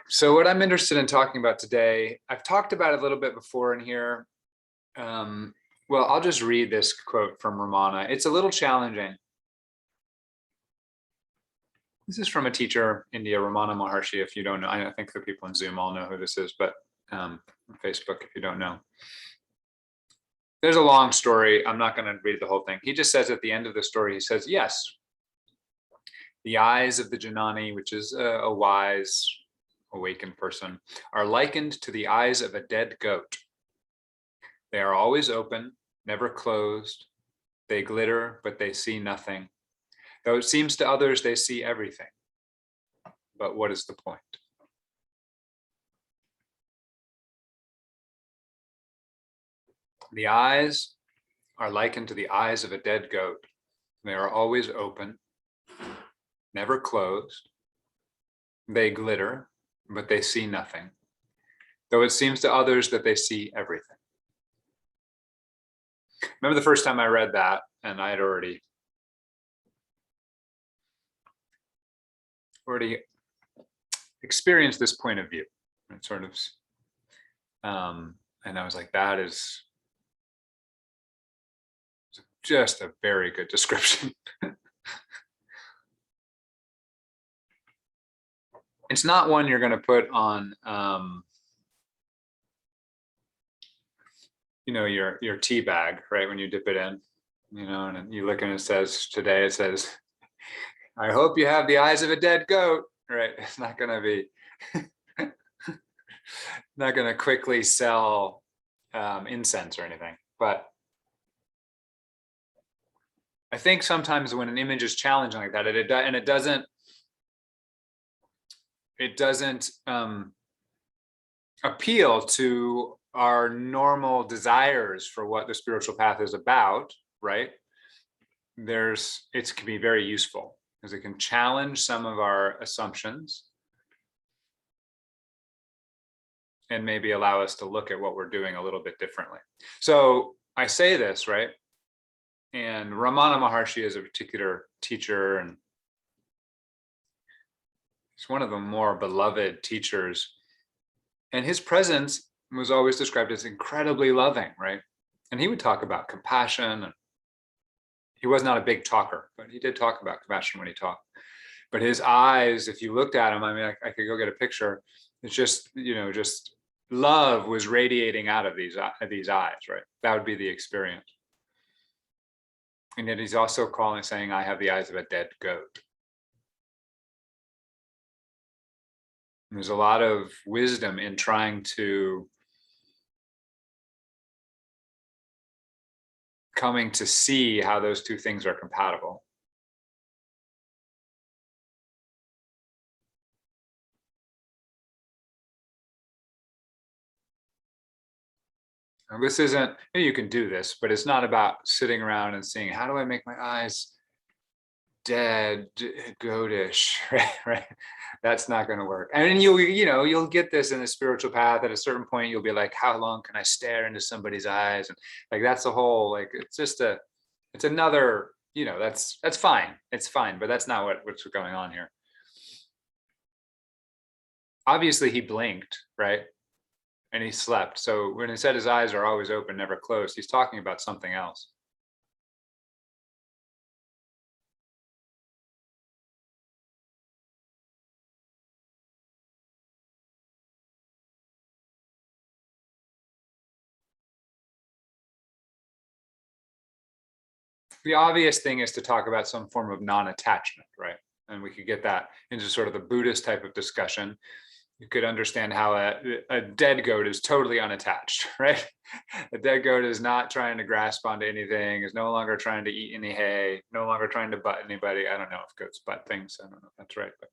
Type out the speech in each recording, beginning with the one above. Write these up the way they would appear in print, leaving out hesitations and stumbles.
So what I'm interested in talking about today, I've talked about it a little bit before in here. Well, I'll just read this quote from Ramana. It's a little challenging. This is from a teacher, India, Ramana Maharshi. If you don't know, I think the people in Zoom all know who this is, but on Facebook, if you don't know. There's a long story. I'm not going to read the whole thing. He just says at the end of the story, he says, yes, the eyes of the Janani, which is a wise, awakened person, are likened to the eyes of a dead goat. They are always open, never closed. They glitter, but they see nothing. Though it seems to others they see everything. But what is the point? The eyes are likened to the eyes of a dead goat. They are always open, never closed. They glitter, but they see nothing. Though it seems to others that they see everything. Remember the first time I read that, and I had already experienced this point of view. And sort of, and I was like, that is just a very good description. It's not one you're going to put on, your tea bag, right? When you dip it in, and you look and it says, today it says, I hope you have the eyes of a dead goat, right? It's not going to be, not going to quickly sell incense or anything. But I think sometimes when an image is challenging like that, it doesn't appeal to our normal desires for what the spiritual path is about, right? It can be very useful because it can challenge some of our assumptions and maybe allow us to look at what we're doing a little bit differently. So I say this, right? And Ramana Maharshi is a particular teacher, and he's one of the more beloved teachers. And his presence was always described as incredibly loving, right? And he would talk about compassion. And he was not a big talker, but he did talk about compassion when he talked. But his eyes, if you looked at him, I mean, I could go get a picture. It's just, just love was radiating out of these eyes, right? That would be the experience. And yet he's also saying, I have the eyes of a dead goat. And there's a lot of wisdom in trying to coming to see how those two things are compatible. And this isn't, you can do this, but it's not about sitting around and seeing, how do I make my eyes dead, goatish, right? That's not going to work. And you'll get this in the spiritual path. At a certain point, you'll be like, how long can I stare into somebody's eyes? And like, that's the whole, like, it's another, that's fine. It's fine, but that's not what's going on here. Obviously he blinked, right? And he slept. So when he said his eyes are always open, never closed, he's talking about something else. The obvious thing is to talk about some form of non-attachment, right? And we could get that into sort of the Buddhist type of discussion. You could understand how a dead goat is totally unattached, right? A dead goat is not trying to grasp onto anything, is no longer trying to eat any hay, no longer trying to butt anybody. I don't know if goats butt things. I don't know if that's right, but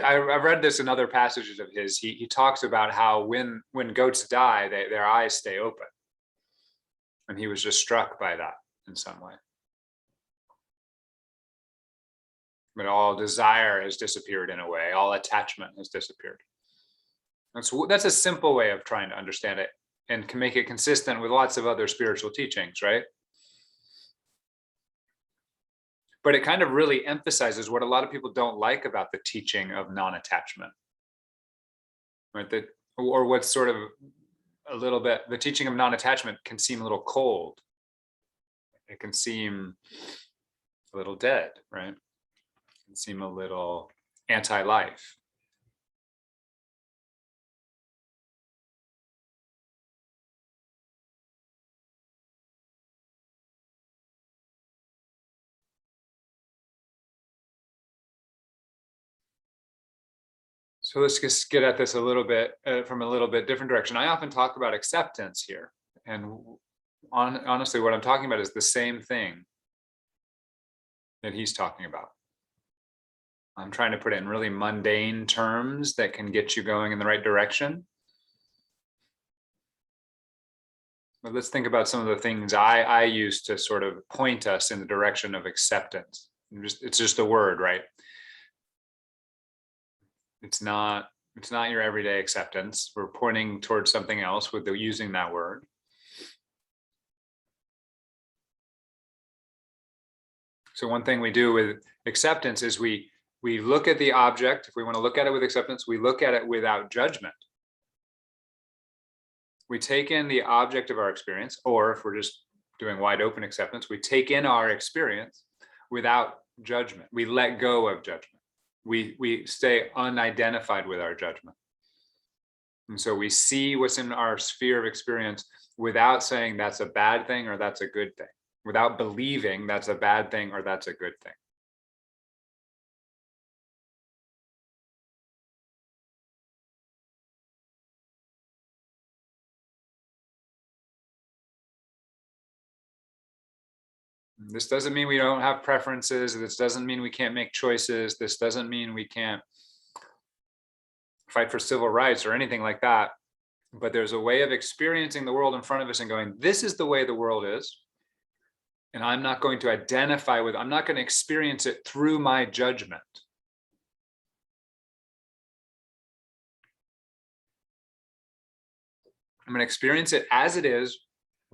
I've read this in other passages of his. He talks about how when goats die, their eyes stay open, and he was just struck by that in some way. But all desire has disappeared in a way. All attachment has disappeared. That's a simple way of trying to understand it, and can make it consistent with lots of other spiritual teachings, right? but it kind of really emphasizes what a lot of people don't like about the teaching of non-attachment, right? That, or what's sort of a little bit, the teaching of non-attachment can seem a little cold. It can seem a little dead, right? It can seem a little anti-life. So let's just get at this a little bit from a little bit different direction. I often talk about acceptance here, and honestly, what I'm talking about is the same thing that he's talking about. I'm trying to put it in really mundane terms that can get you going in the right direction. But let's think about some of the things I use to sort of point us in the direction of acceptance. It's just a word, right? It's not your everyday acceptance. We're pointing towards something else with using that word. So one thing we do with acceptance is we look at the object. If we want to look at it with acceptance, we look at it without judgment. We take in the object of our experience, or if we're just doing wide open acceptance, we take in our experience without judgment. We let go of judgment. We stay unidentified with our judgment. And so we see what's in our sphere of experience without saying that's a bad thing or that's a good thing, without believing that's a bad thing or that's a good thing. This doesn't mean we don't have preferences. This doesn't mean we can't make choices. This doesn't mean we can't fight for civil rights or anything like that. But there's a way of experiencing the world in front of us and going, this is the way the world is. And I'm not going to identify with, I'm not going to experience it through my judgment. I'm going to experience it as it is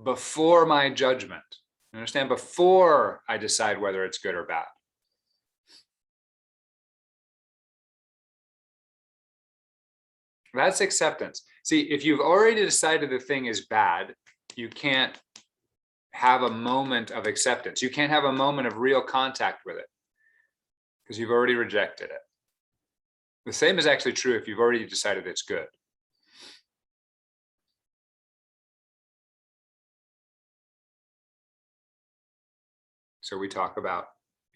before my judgment. Understand? Before I decide whether it's good or bad. That's acceptance. See, if you've already decided the thing is bad, you can't have a moment of acceptance. You can't have a moment of real contact with it because you've already rejected it. The same is actually true if you've already decided it's good. So we talk about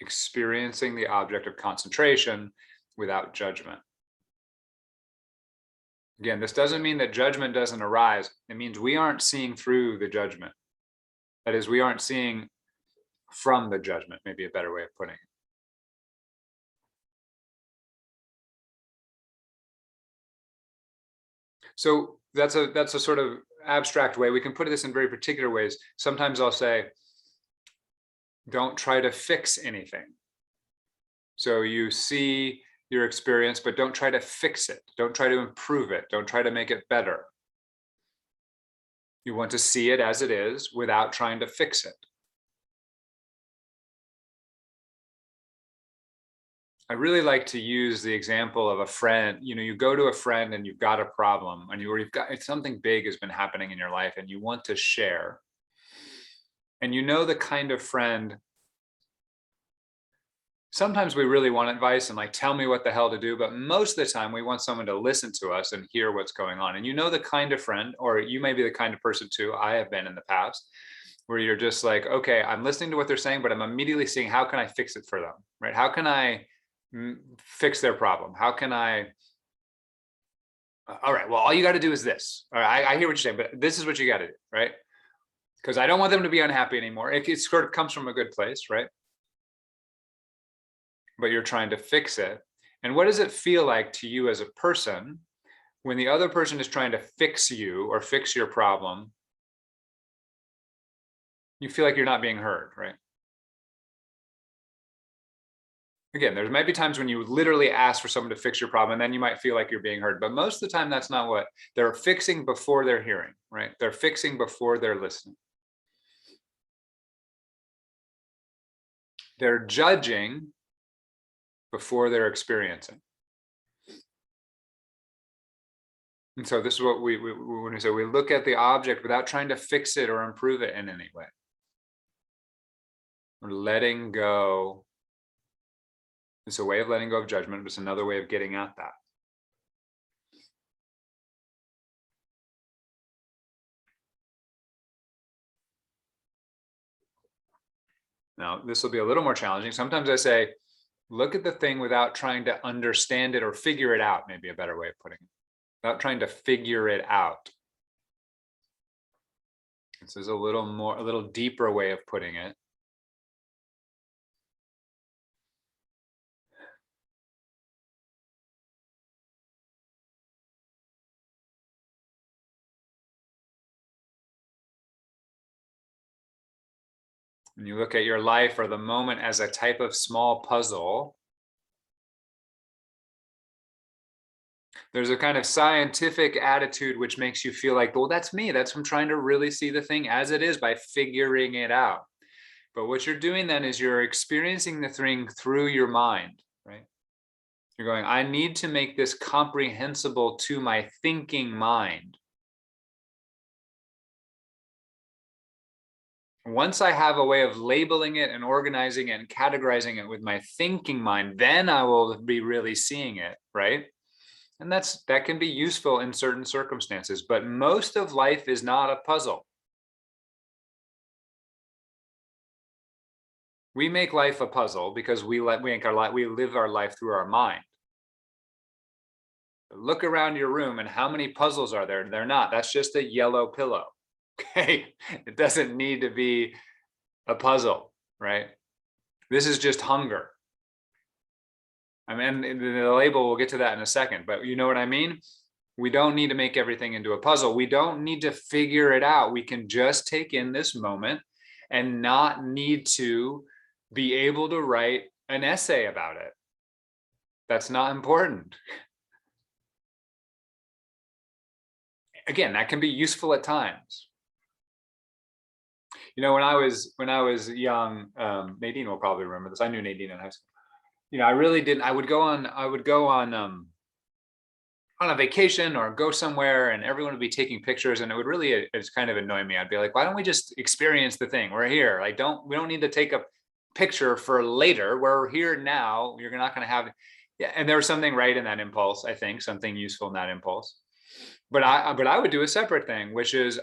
experiencing the object of concentration without judgment. Again, this doesn't mean that judgment doesn't arise. It means we aren't seeing through the judgment. That is, we aren't seeing from the judgment, maybe a better way of putting it. So that's a sort of abstract way. We can put this in very particular ways. Sometimes I'll say, don't try to fix anything. So you see your experience, but don't try to fix it. Don't try to improve it. Don't try to make it better. You want to see it as it is without trying to fix it. I really like to use the example of a friend. You go to a friend and you've got a problem, and you've got something big has been happening in your life and you want to share. And the kind of friend, sometimes we really want advice and like, tell me what the hell to do. But most of the time we want someone to listen to us and hear what's going on. And the kind of friend, or you may be the kind of person too, I have been in the past, where you're just like, okay, I'm listening to what they're saying, but I'm immediately seeing, how can I fix it for them, right? How can I fix their problem? How can I, all right, well, all you got to do is this. All right, I hear what you're saying, but this is what you got to do, right? Because I don't want them to be unhappy anymore. It sort of comes from a good place, right? But you're trying to fix it. And what does it feel like to you as a person when the other person is trying to fix you or fix your problem? You feel like you're not being heard, right? Again, there might be times when you literally ask for someone to fix your problem, and then you might feel like you're being heard. But most of the time, that's not what they're fixing before they're hearing, right? They're fixing before they're listening. They're judging before they're experiencing. And so this is what when we say we look at the object without trying to fix it or improve it in any way. We're letting go. It's a way of letting go of judgment, but it's another way of getting at that. Now, this will be a little more challenging. Sometimes I say, look at the thing without trying to understand it or figure it out, maybe a better way of putting it. Without trying to figure it out. This is a little deeper way of putting it. When you look at your life or the moment as a type of small puzzle, there's a kind of scientific attitude which makes you feel like, well, that's me. I'm trying to really see the thing as it is by figuring it out. But what you're doing then is you're experiencing the thing through your mind, right? You're going, I need to make this comprehensible to my thinking mind. Once I have a way of labeling it and organizing it and categorizing it with my thinking mind, then I will be really seeing it, right? And that can be useful in certain circumstances, but most of life is not a puzzle. We make life a puzzle because we live our life through our mind. Look around your room and how many puzzles are there? They're not. That's just a yellow pillow. Okay. It doesn't need to be a puzzle, right? This is just hunger. I mean, the label, we'll get to that in a second, but you know what I mean? We don't need to make everything into a puzzle. We don't need to figure it out. We can just take in this moment and not need to be able to write an essay about it. That's not important. Again, that can be useful at times. You know, when I was young, Nadine will probably remember this. I knew Nadine in high school. You know, I really didn't. I would go on a vacation or go somewhere, and everyone would be taking pictures, and it's kind of annoy me. I'd be like, why don't we just experience the thing? We're here. Like, we don't need to take a picture for later. We're here now. You're not going to have. Yeah, and there was something right in that impulse. I think something useful in that impulse. But I would do a separate thing, which is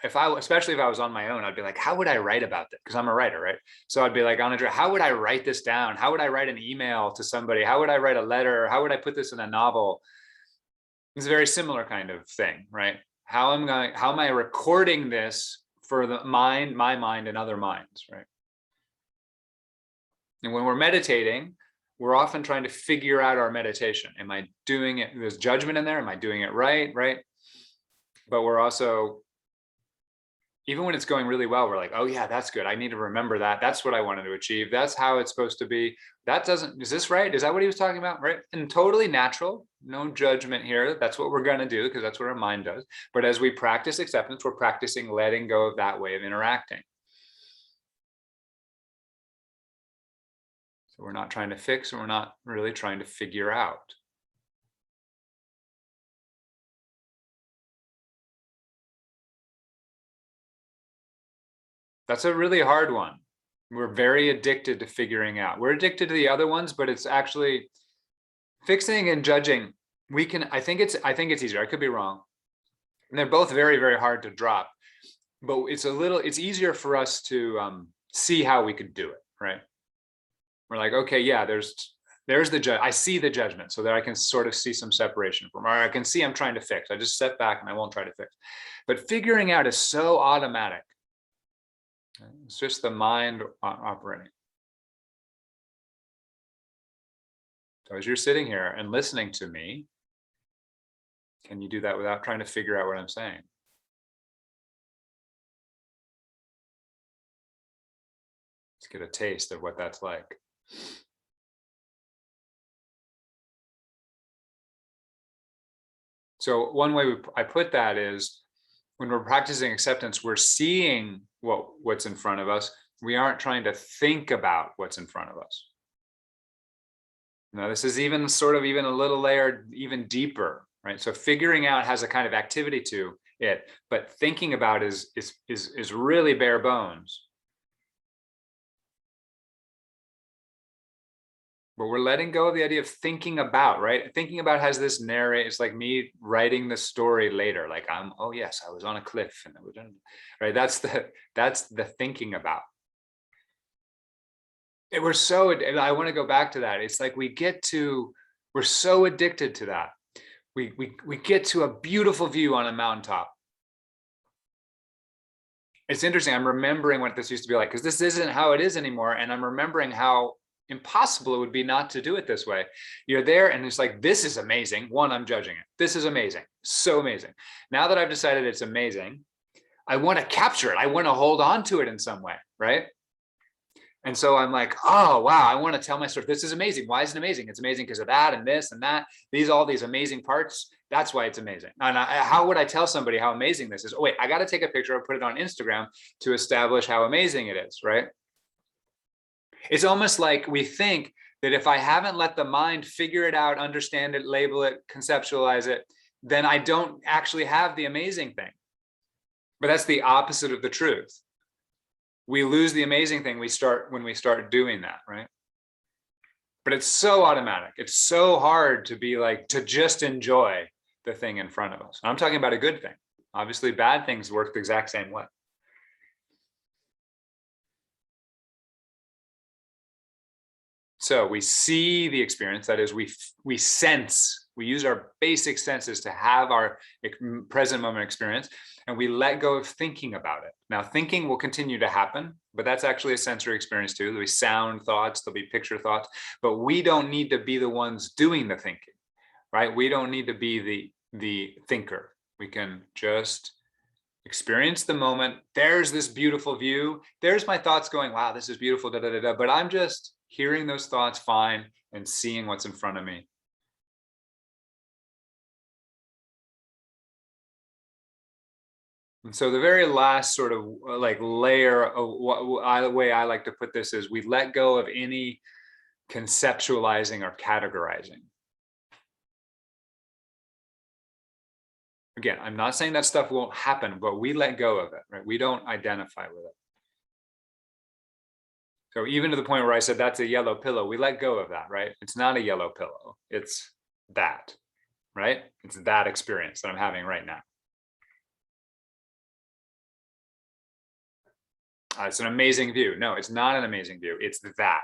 especially if I was on my own, I'd be like, how would I write about this? Because I'm a writer, right? So I'd be like, Andrea, how would I write this down? How would I write an email to somebody? How would I write a letter? How would I put this in a novel? It's a very similar kind of thing, right? How am I recording this for my mind and other minds, right? And when we're meditating, we're often trying to figure out our meditation. Am I doing it? There's judgment in there. Am I doing it right? Right. But we're also, even when it's going really well, we're like, oh yeah, that's good. I need to remember that. That's what I wanted to achieve. That's how it's supposed to be. Is this right? Is that what he was talking about? Right. And totally natural, no judgment here. That's what we're going to do because that's what our mind does. But as we practice acceptance, we're practicing letting go of that way of interacting. So we're not trying to fix, and we're not really trying to figure out. That's a really hard one. We're very addicted to figuring out. We're addicted to the other ones, but it's actually fixing and judging. I think it's easier. I could be wrong. And they're both very, very hard to drop. But it's easier for us to see how we could do it, right? We're like, okay, yeah, there's the judge. I see the judgment, so that I can sort of see some separation from, or I can see I'm trying to fix. I just step back and I won't try to fix. But figuring out is so automatic. It's just the mind operating. So as you're sitting here and listening to me, can you do that without trying to figure out what I'm saying? Let's get a taste of what that's like. So one way I put that is, when we're practicing acceptance, we're seeing what's in front of us. We aren't trying to think about what's in front of us. Now, this is even sort of even a little layer, even deeper, right? So figuring out has a kind of activity to it, but thinking about is really bare bones. But we're letting go of the idea of thinking about, right? Thinking about has this narrate. It's like me writing the story later. Like oh yes, I was on a cliff and it was, right? That's the thinking about. We're so, I want to go back to that. It's like we're so addicted to that. We get to a beautiful view on a mountaintop. It's interesting. I'm remembering what this used to be like, because this isn't how it is anymore. And I'm remembering how impossible it would be not to do it this way. You're there and it's like, this is amazing. One, I'm judging it. This is amazing. So amazing. Now that I've decided it's amazing, I want to capture it. I want to hold on to it in some way, right? And so I'm like, oh, wow, I want to tell my story. This is amazing. Why is it amazing? It's amazing because of that and this and that. All these amazing parts. That's why it's amazing. And how would I tell somebody how amazing this is? Oh, wait, I got to take a picture and put it on Instagram to establish how amazing it is, right? It's almost like we think that if I haven't let the mind figure it out, understand it, label it, conceptualize it, then I don't actually have the amazing thing. But that's the opposite of the truth. We lose the amazing thing when we start doing that, right? But it's so automatic. It's so hard to be like, to just enjoy the thing in front of us. I'm talking about a good thing. Obviously, bad things work the exact same way. So we see the experience, that is, we sense, we use our basic senses to have our present moment experience, and we let go of thinking about it. Now, thinking will continue to happen, but that's actually a sensory experience too. There'll be sound thoughts, there'll be picture thoughts, but we don't need to be the ones doing the thinking, right? We don't need to be the thinker. We can just experience the moment. There's this beautiful view. There's my thoughts going, wow, this is beautiful, da, da, da, da. But I'm just hearing those thoughts fine and seeing what's in front of me. And so the very last sort of like layer of the way I like to put this is we let go of any conceptualizing or categorizing. Again, I'm not saying that stuff won't happen, but we let go of it, right? We don't identify with it. So even to the point where I said, that's a yellow pillow, we let go of that, right? It's not a yellow pillow, it's that, right? It's that experience that I'm having right now. It's an amazing view. No, it's not an amazing view. It's that.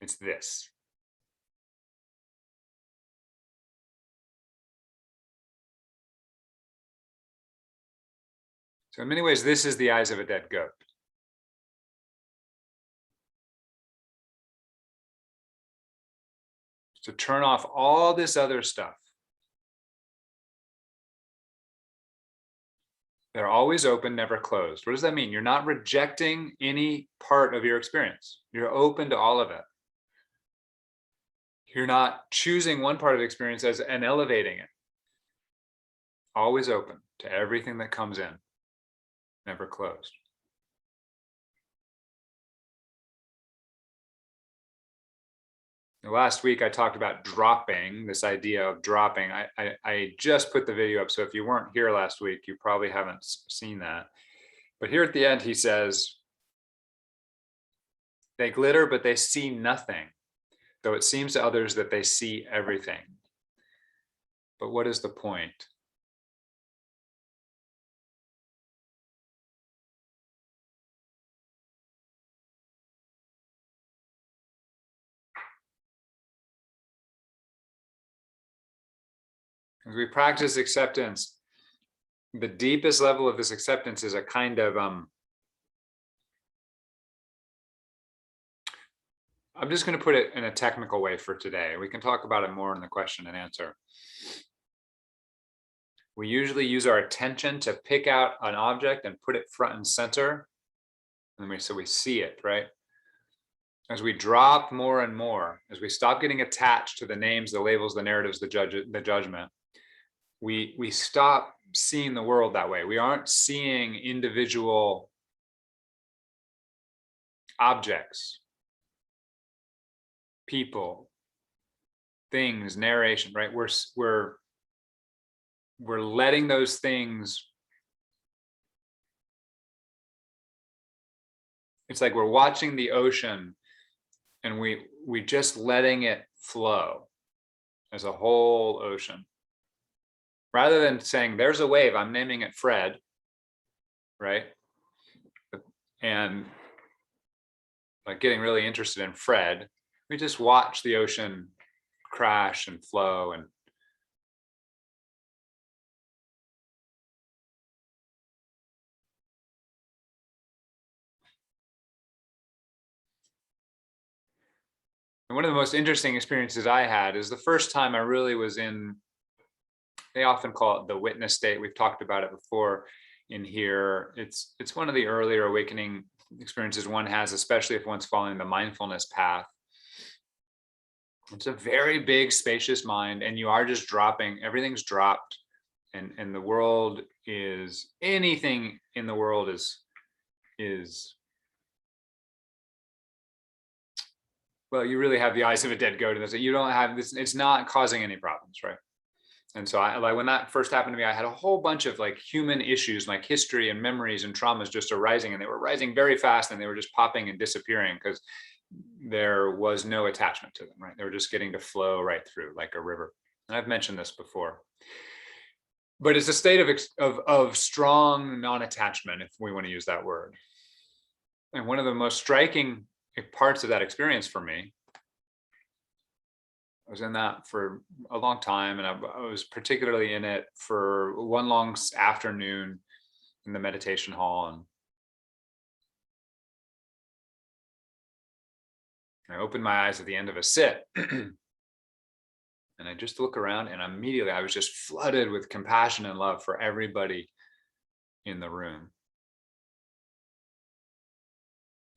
It's this. So in many ways, this is the eyes of a dead goat. To turn off all this other stuff. They're always open, never closed. What does that mean? You're not rejecting any part of your experience. You're open to all of it. You're not choosing one part of the experience and elevating it. Always open to everything that comes in, never closed. Last week, I talked about dropping, this idea of dropping. I just put the video up, so if you weren't here last week, you probably haven't seen that. But here at the end, he says, they glitter, but they see nothing, though it seems to others that they see everything. But what is the point? As we practice acceptance, the deepest level of this acceptance is a kind of, I'm just going to put it in a technical way for today. We can talk about it more in the question and answer. We usually use our attention to pick out an object and put it front and center. And so we see it, right? As we drop more and more, as we stop getting attached to the names, the labels, the narratives, the judgment, we stop seeing the world that way. We aren't seeing individual objects, people, things, narration, right? We're letting those things, it's like we're watching the ocean and we just letting it flow as a whole ocean. Rather than saying, there's a wave, I'm naming it Fred, right? And like getting really interested in Fred, we just watch the ocean crash and flow. And one of the most interesting experiences I had is the first time I really was in, they often call it the witness state. We've talked about it before in here. It's one of the earlier awakening experiences one has, especially if one's following the mindfulness path. It's a very big, spacious mind, and you are just dropping, everything's dropped, and the world is, anything in the world is well, you really have the eyes of a dead goat in this. You don't have this, it's not causing any problems, right? And so I, like when that first happened to me, I had a whole bunch of like human issues, like history and memories and traumas just arising, and they were rising very fast, and they were just popping and disappearing because there was no attachment to them, right? They were just getting to flow right through like a river. And I've mentioned this before, but it's a state of strong non-attachment, if we want to use that word. And one of the most striking parts of that experience for me, I was in that for a long time, and I was particularly in it for one long afternoon in the meditation hall. And I opened my eyes at the end of a sit and I just look around, and immediately I was just flooded with compassion and love for everybody in the room.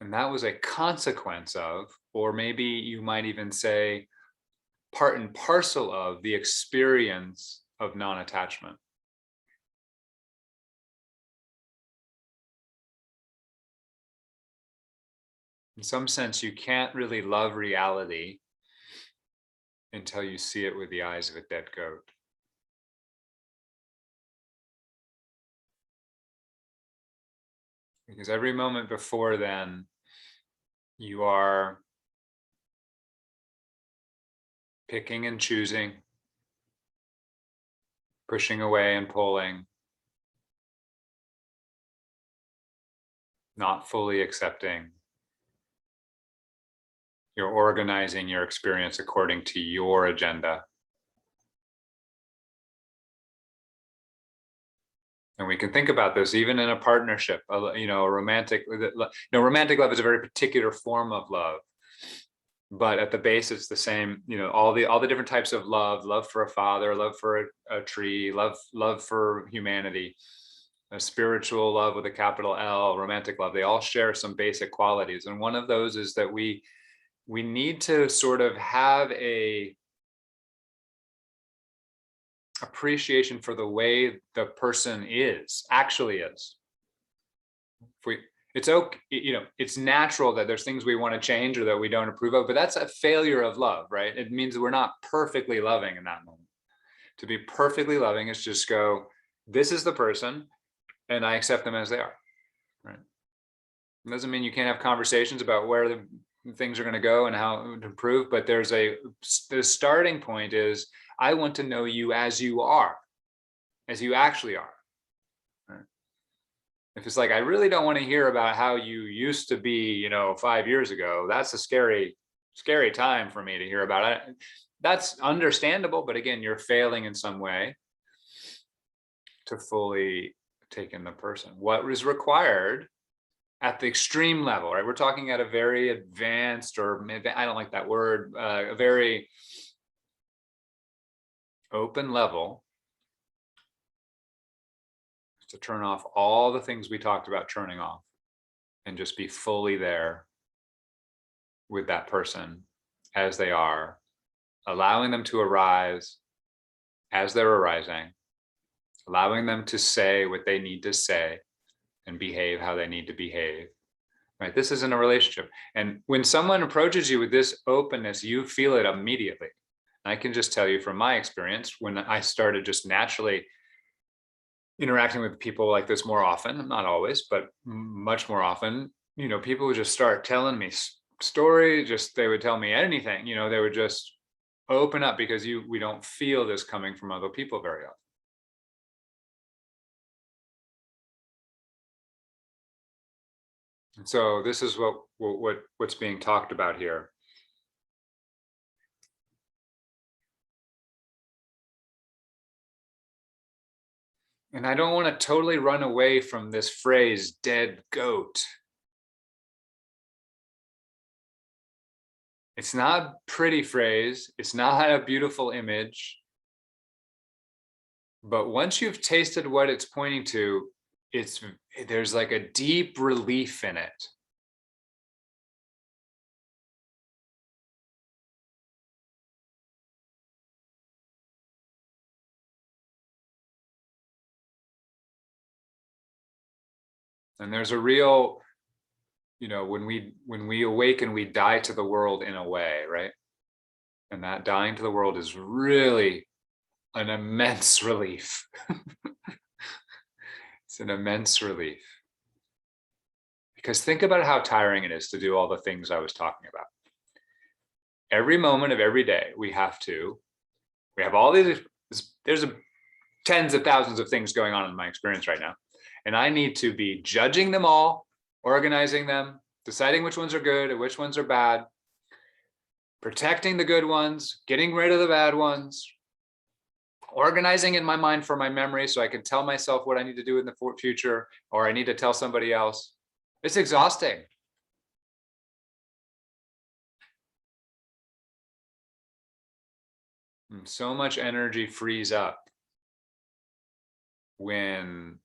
And that was a consequence of, or maybe you might even say, part and parcel of the experience of non-attachment. In some sense, you can't really love reality until you see it with the eyes of a dead goat. Because every moment before then, you are picking and choosing, pushing away and pulling, not fully accepting. You're organizing your experience according to your agenda. And we can think about this even in a partnership, you know, a romantic, romantic love is a very particular form of love. But at the base, it's the same, you know, all the different types of love for a father, love for a tree, love for humanity, a spiritual love with a capital L, romantic love, they all share some basic qualities. And one of those is that we need to sort of have a appreciation for the way the person actually is. It's okay, you know, it's natural that there's things we want to change or that we don't approve of, but that's a failure of love, right? It means we're not perfectly loving in that moment. To be perfectly loving is just go, this is the person and I accept them as they are, right? It doesn't mean you can't have conversations about where the things are going to go and how to improve, but the starting point is, I want to know you as you are, as you actually are. Right? If it's like, I really don't want to hear about how you used to be, you know, 5 years ago, that's a scary time for me to hear about it. That's understandable, but again, you're failing in some way to fully take in the person. What is required at the extreme level, right? We're talking at a very advanced, or maybe, I don't like that word, a very open level, to turn off all the things we talked about turning off and just be fully there with that person as they are, allowing them to arise as they're arising, allowing them to say what they need to say and behave how they need to behave, right? This isn't a relationship. And when someone approaches you with this openness, you feel it immediately. I can just tell you from my experience, when I started just naturally interacting with people like this more often, not always, but much more often, people would just start telling me story, just they would tell me anything, they would just open up, because we don't feel this coming from other people very often. And so this is what's being talked about here. And I don't want to totally run away from this phrase, dead goat. It's not a pretty phrase. It's not a beautiful image. But once you've tasted what it's pointing to, there's like a deep relief in it. And there's a real, when we awaken, we die to the world in a way, right? And that dying to the world is really an immense relief. It's an immense relief. Because think about how tiring it is to do all the things I was talking about. Every moment of every day, we have all these, there's tens of thousands of things going on in my experience right now. And I need to be judging them all, organizing them, deciding which ones are good and which ones are bad, protecting the good ones, getting rid of the bad ones, organizing in my mind for my memory so I can tell myself what I need to do in the future, or I need to tell somebody else. It's exhausting. And so much energy frees up when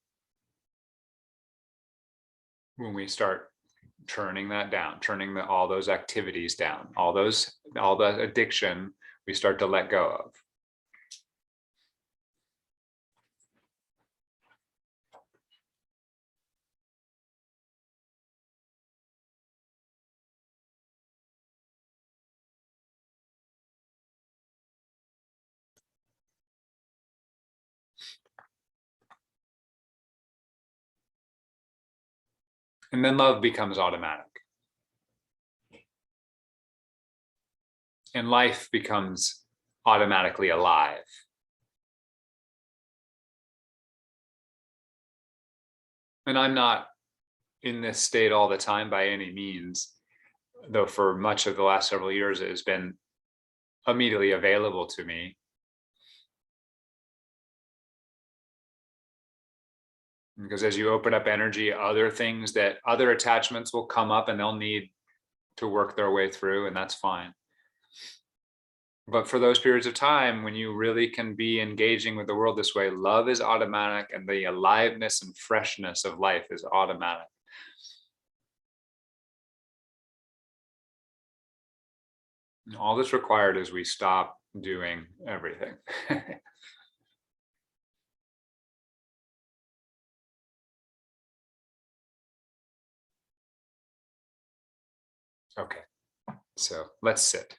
we start turning that down, turning all those activities down, all the addiction, we start to let go of. And then love becomes automatic. And life becomes automatically alive. And I'm not in this state all the time by any means, though for much of the last several years, it has been immediately available to me. Because as you open up energy, other attachments will come up and they'll need to work their way through, and that's fine. But for those periods of time when you really can be engaging with the world this way, love is automatic, and the aliveness and freshness of life is automatic. And all that's required is we stop doing everything. Okay, so let's sit.